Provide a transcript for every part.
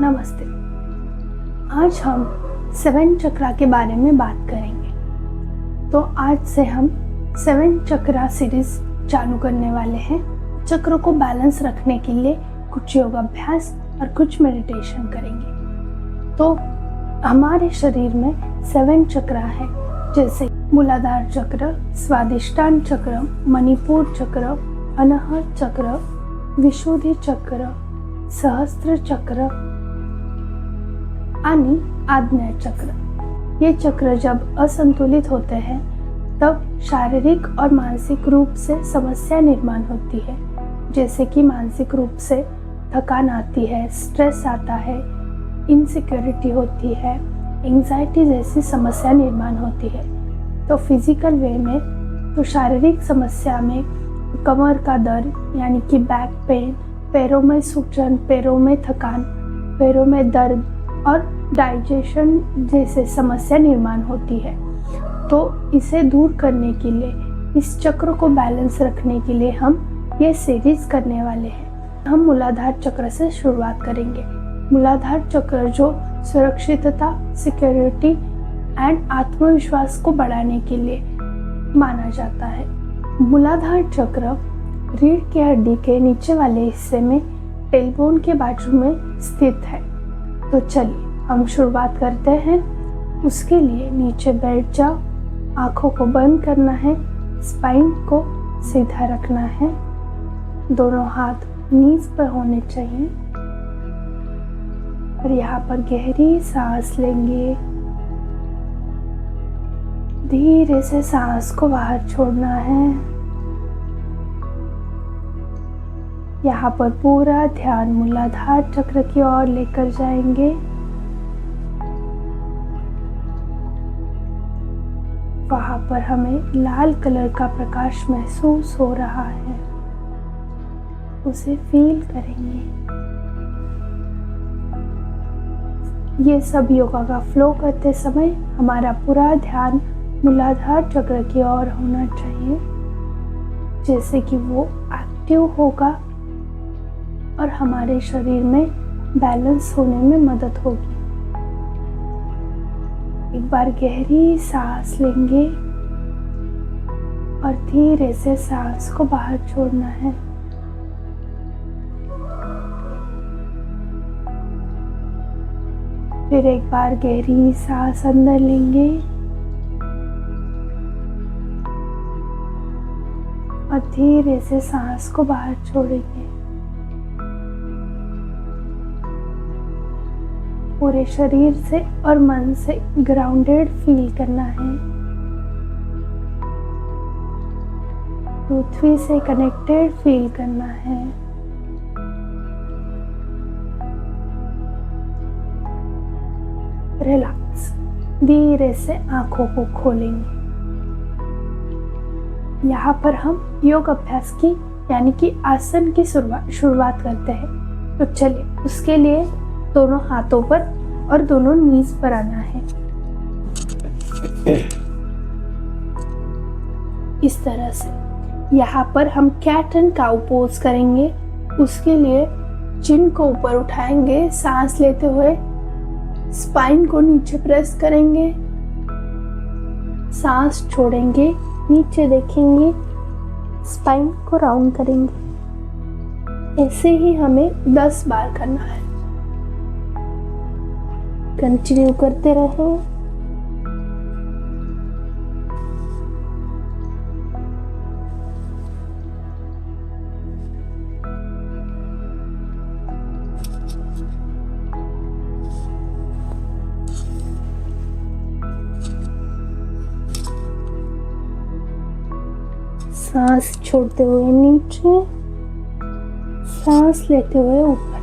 नमस्ते। आज हम 7 चक्रा के बारे में बात करेंगे। तो आज से हम 7 चक्रा सीरीज चालू करने वाले हैं। चक्र को बैलेंस रखने के लिए कुछ योगाभ्यास और कुछ मेडिटेशन करेंगे। तो हमारे शरीर में 7 चक्रा है, जैसे मूलाधार चक्र, स्वादिष्टान चक्र, मणिपुर चक्र, अनाहत चक्र, विशुद्धि चक्र, सहस्त्र चक्र आणि आज्ञा चक्र। ये चक्र जब असंतुलित होते हैं तब शारीरिक और मानसिक रूप से समस्या निर्माण होती है, जैसे कि मानसिक रूप से थकान आती है, स्ट्रेस आता है, इनसिक्योरिटी होती है, एंजाइटी जैसी समस्या निर्माण होती है। तो फिजिकल वे में तो शारीरिक समस्या में कमर का दर्द यानी कि बैक पेन, पैरों में सूजन, पैरों में थकान, पैरों में दर्द और डाइजेशन जैसे समस्या निर्माण होती है। तो इसे दूर करने के लिए, इस चक्र को बैलेंस रखने के लिए हम ये सीरीज करने वाले हैं। हम मूलाधार चक्र से शुरुआत करेंगे। मूलाधार चक्र जो सुरक्षितता, सिक्योरिटी एंड आत्मविश्वास को बढ़ाने के लिए माना जाता है। मूलाधार चक्र रीढ़ की हड्डी के नीचे वाले हिस्से में टेलबोन के बाजू में स्थित है। तो चलिए हम शुरुआत करते हैं। उसके लिए नीचे बैठ जाओ, आंखों को बंद करना है, स्पाइन को सीधा रखना है, दोनों हाथ नीज पर होने चाहिए और यहाँ पर गहरी सांस लेंगे। धीरे से सांस को बाहर छोड़ना है। यहाँ पर पूरा ध्यान मूलाधार चक्र की ओर लेकर जाएंगे। वहाँ पर हमें लाल कलर का प्रकाश महसूस हो रहा है, उसे फील करेंगे। ये सब योगा का फ्लो करते समय हमारा पूरा ध्यान मूलाधार चक्र की ओर होना चाहिए, जैसे कि वो एक्टिव होगा और हमारे शरीर में बैलेंस होने में मदद होगी। एक बार गहरी सांस लेंगे और धीरे से सांस को बाहर छोड़ना है। फिर एक बार गहरी सांस अंदर लेंगे और धीरे से सांस को बाहर छोड़ेंगे। पूरे शरीर से और मन से ग्राउंडेड फील करना है। पृथ्वी से कनेक्टेड फील करना है। रिलैक्स। धीरे से आंखों को खोलेंगे। यहाँ पर हम योग अभ्यास की यानी कि आसन की शुरुआत करते हैं। तो चलिए, उसके लिए दोनों हाथों पर और दोनों नीज पर आना है। इस तरह से यहाँ पर हम कैट एंड काउ पोज करेंगे। उसके लिए चिन को ऊपर उठाएंगे, सांस लेते हुए स्पाइन को नीचे प्रेस करेंगे, सांस छोड़ेंगे, नीचे देखेंगे, स्पाइन को राउंड करेंगे। ऐसे ही हमें 10 बार करना है। कंटिन्यू करते रहें। सांस छोड़ते हुए नीचे, सांस लेते हुए ऊपर।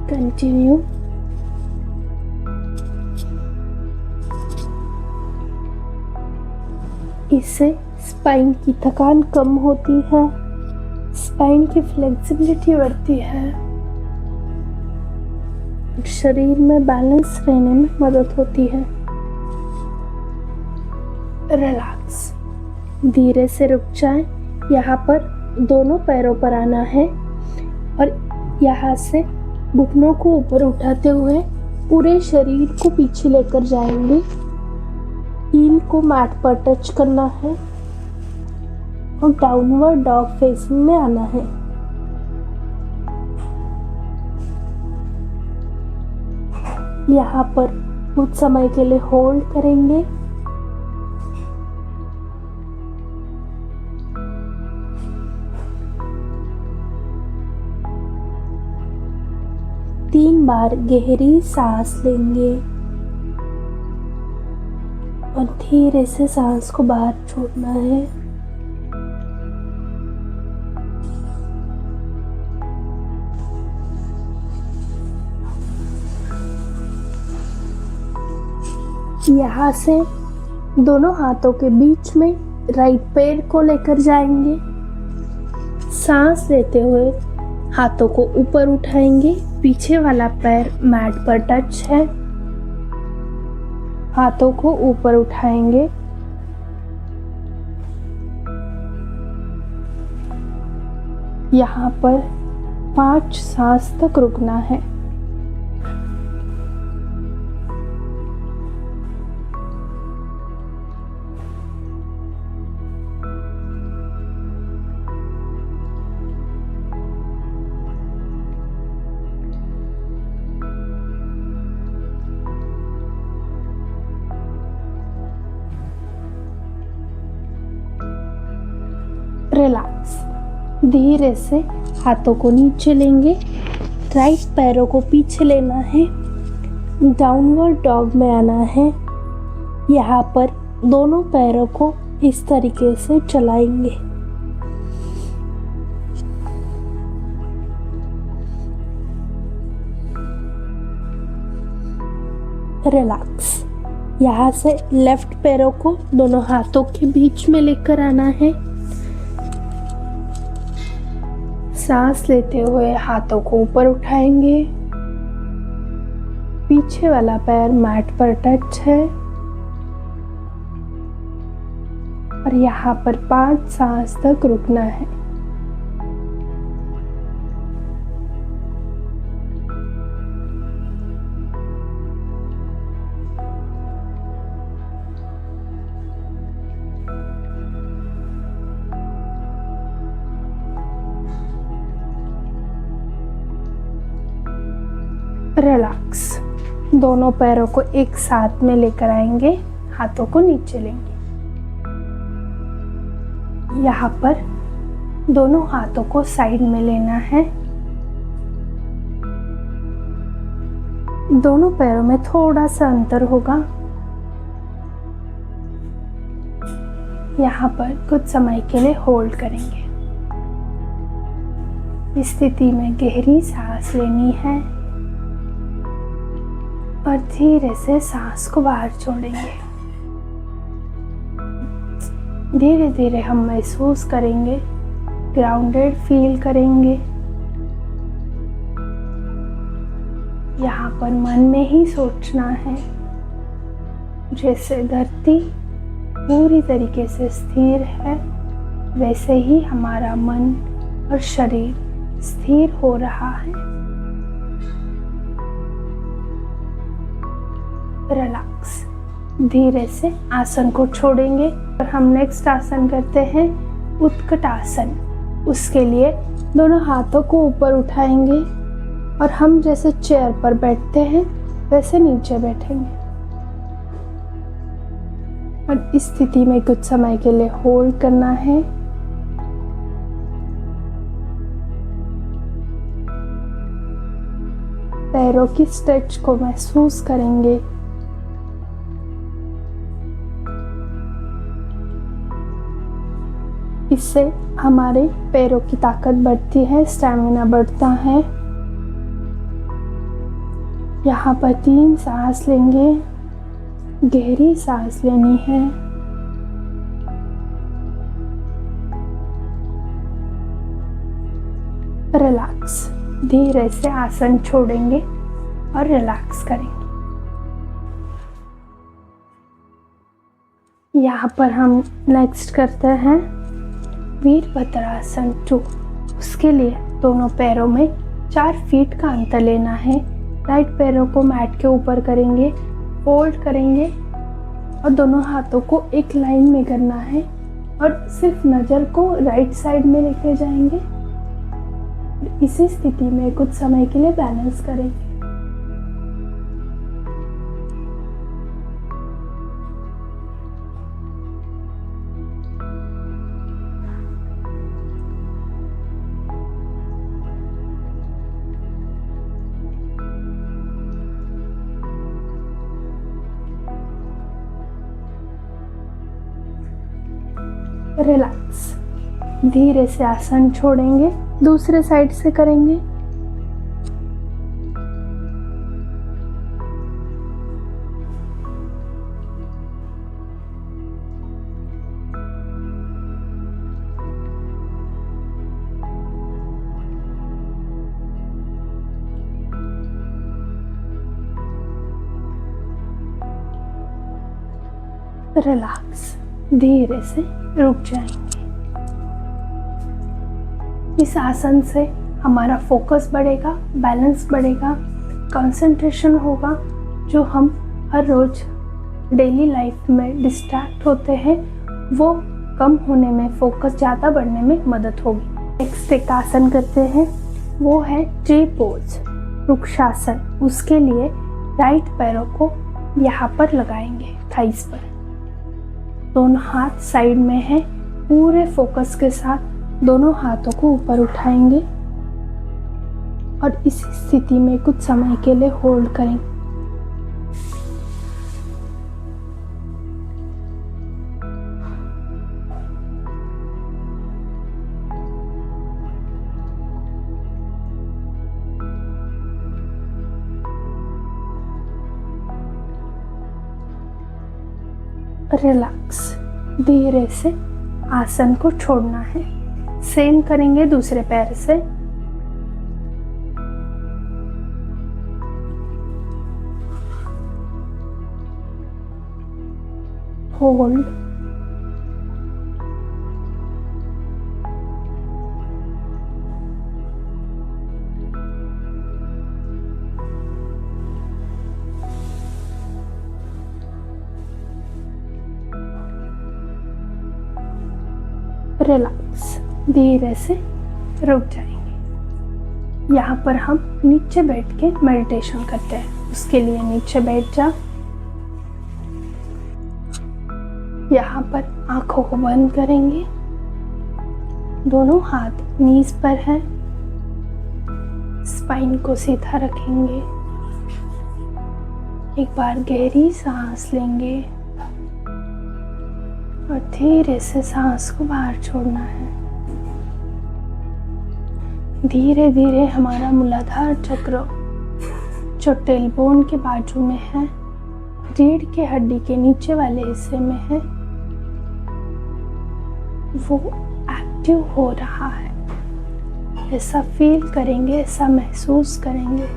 कंटिन्यू। इससे स्पाइन की थकान कम होती है, स्पाइन की फ्लेक्सिबिलिटी बढ़ती है, शरीर में बैलेंस रहने में मदद होती है। रिलैक्स। धीरे से रुक जाएं। यहाँ पर दोनों पैरों पर आना है और यहाँ से घुटनों को ऊपर उठाते हुए पूरे शरीर को पीछे लेकर जाएंगे। हील को मैट पर टच करना है और डाउनवर्ड डॉग फेसिंग में आना है। यहाँ पर कुछ समय के लिए होल्ड करेंगे। तीन बार गहरी सांस लेंगे और धीरे से सांस को बाहर छोड़ना है। यहाँ से दोनों हाथों के बीच में राइट पैर को लेकर जाएंगे। सांस लेते हुए हाथों को ऊपर उठाएंगे। पीछे वाला पैर मैट पर टच है। हाथों को ऊपर उठाएंगे। यहाँ पर 5 सांस तक रुकना है। रिलैक्स। धीरे से हाथों को नीचे लेंगे। राइट पैरों को पीछे लेना है। डाउनवर्ड डॉग में आना है। यहाँ पर दोनों पैरों को इस तरीके से चलाएंगे। रिलैक्स। यहाँ से लेफ्ट पैरों को दोनों हाथों के बीच में लेकर आना है। सांस लेते हुए हाथों को ऊपर उठाएंगे। पीछे वाला पैर मैट पर टच है और यहाँ पर 5 सांस तक रुकना है। रिलैक्स। दोनों पैरों को एक साथ में लेकर आएंगे। हाथों को नीचे लेंगे। यहाँ पर दोनों हाथों को साइड में लेना है। दोनों पैरों में थोड़ा सा अंतर होगा। यहाँ पर कुछ समय के लिए होल्ड करेंगे। इस स्थिति में गहरी सांस लेनी है और धीरे से सांस को बाहर छोड़ेंगे। धीरे धीरे हम महसूस करेंगे, ग्राउंडेड फील करेंगे। यहाँ पर मन में ही सोचना है जैसे धरती पूरी तरीके से स्थिर है, वैसे ही हमारा मन और शरीर स्थिर हो रहा है। रिलैक्स। धीरे से आसन को छोड़ेंगे और हम नेक्स्ट आसन करते हैं उत्कट आसन। उसके लिए दोनों हाथों को ऊपर उठाएंगे और हम जैसे चेयर पर बैठते हैं वैसे नीचे बैठेंगे और इस स्थिति में कुछ समय के लिए होल्ड करना है। पैरों की स्ट्रेच को महसूस करेंगे। इससे हमारे पैरों की ताकत बढ़ती है, स्टैमिना बढ़ता है। यहाँ पर 3 सांस लेंगे। गहरी सांस लेनी है। रिलैक्स। धीरे से आसन छोड़ेंगे और रिलैक्स करेंगे। यहाँ पर हम नेक्स्ट करते हैं वीरभद्रासन 2। उसके लिए दोनों पैरों में 4 फीट का अंतर लेना है। राइट पैरों को मैट के ऊपर करेंगे, फोल्ड करेंगे और दोनों हाथों को एक लाइन में करना है और सिर्फ नज़र को राइट साइड में लेके जाएंगे। इसी स्थिति में कुछ समय के लिए बैलेंस करेंगे। रिलैक्स। धीरे से आसन छोड़ेंगे, दूसरे साइड से करेंगे। रिलैक्स। धीरे से रुक जाएंगे। इस आसन से हमारा फोकस बढ़ेगा, बैलेंस बढ़ेगा, कंसंट्रेशन होगा। जो हम हर रोज डेली लाइफ में डिस्ट्रैक्ट होते हैं वो कम होने में, फोकस ज़्यादा बढ़ने में मदद होगी। नेक्स्ट एक आसन करते हैं, वो है ट्री पोज, वृक्षासन। उसके लिए राइट पैरों को यहाँ पर लगाएंगे, थाइस पर। दोनों हाथ साइड में है। पूरे फोकस के साथ दोनों हाथों को ऊपर उठाएंगे और इस स्थिति में कुछ समय के लिए होल्ड करेंगे। रिलैक्स। धीरे से आसन को छोड़ना है। सेम करेंगे दूसरे पैर से। होल्ड। रिलैक्स। धीरे से रुक जाएंगे। यहाँ पर हम नीचे बैठ के मेडिटेशन करते हैं। उसके लिए नीचे बैठ जा। यहाँ पर आंखों को बंद करेंगे। दोनों हाथ नीज पर हैं। स्पाइन को सीधा रखेंगे। एक बार गहरी सांस लेंगे और धीरे से सांस को बाहर छोड़ना है। धीरे धीरे हमारा मूलाधार चक्र जो टेलबोन के बाजू में है, रीढ़ के हड्डी के नीचे वाले हिस्से में है, वो एक्टिव हो रहा है। ऐसा फील करेंगे, ऐसा महसूस करेंगे।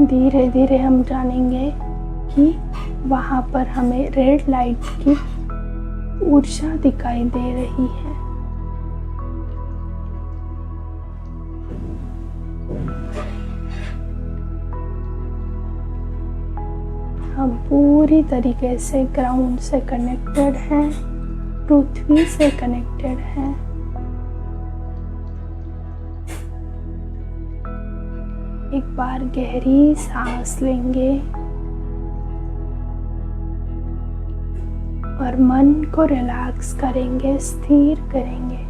धीरे धीरे हम जानेंगे कि वहाँ पर हमें रेड लाइट की ऊर्जा दिखाई दे रही है। हम पूरी तरीके से ग्राउंड से कनेक्टेड हैं, पृथ्वी से कनेक्टेड हैं। एक बार गहरी सांस लेंगे और मन को रिलैक्स करेंगे, स्थिर करेंगे।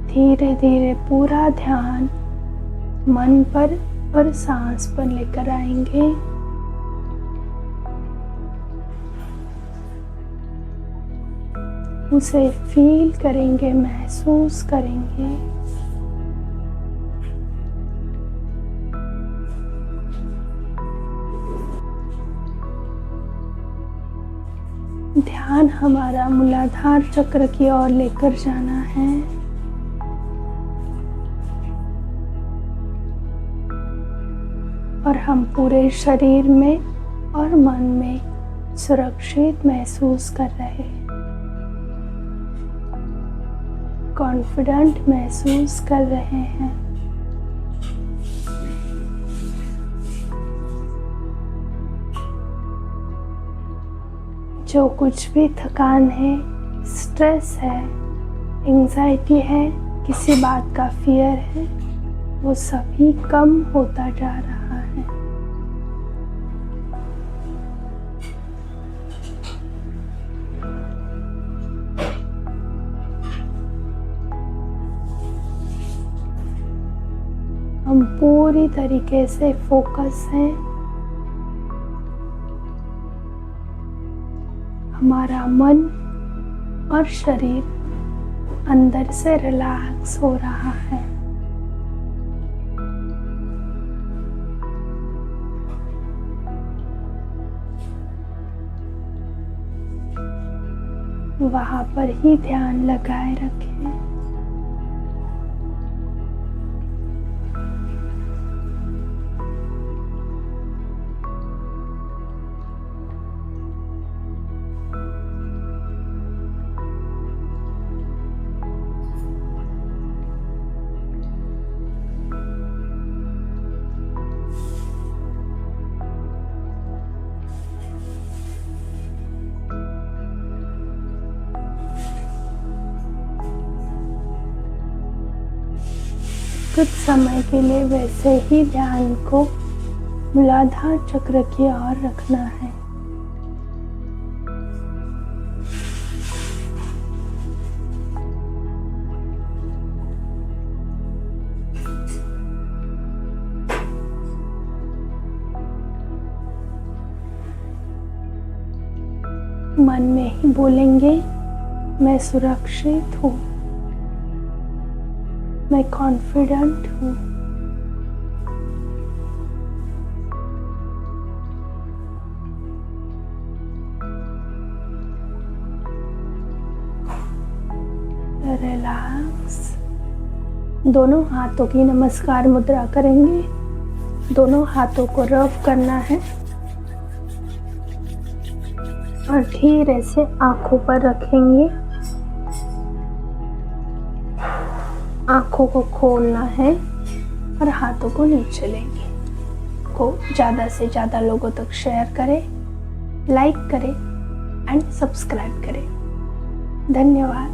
धीरे धीरे पूरा ध्यान मन पर और सांस पर लेकर आएंगे। उसे फील करेंगे, महसूस करेंगे। ध्यान हमारा मूलाधार चक्र की ओर लेकर जाना है। और हम पूरे शरीर में और मन में सुरक्षित महसूस कर रहे हैं, कॉन्फिडेंट महसूस कर रहे हैं। जो कुछ भी थकान है, स्ट्रेस है, एंजाइटी है, किसी बात का फियर है, वो सभी कम होता जा रहा है। हम पूरी तरीके से फोकस हैं। हमारा मन और शरीर अंदर से रिलैक्स हो रहा है। वहां पर ही ध्यान लगाए रखें। कुछ समय के लिए वैसे ही ध्यान को मूलाधार चक्र की ओर रखना है। मन में ही बोलेंगे, मैं सुरक्षित हूँ, मैं कॉन्फिडेंट हूँ। रिलैक्स। दोनों हाथों की नमस्कार मुद्रा करेंगे। दोनों हाथों को रब करना है और धीरे से आंखों पर रखेंगे। आंखों को खोलना है और हाथों को नीचे लेंगे। को ज़्यादा से ज़्यादा लोगों तक शेयर करें, लाइक करें एंड सब्सक्राइब करें। धन्यवाद।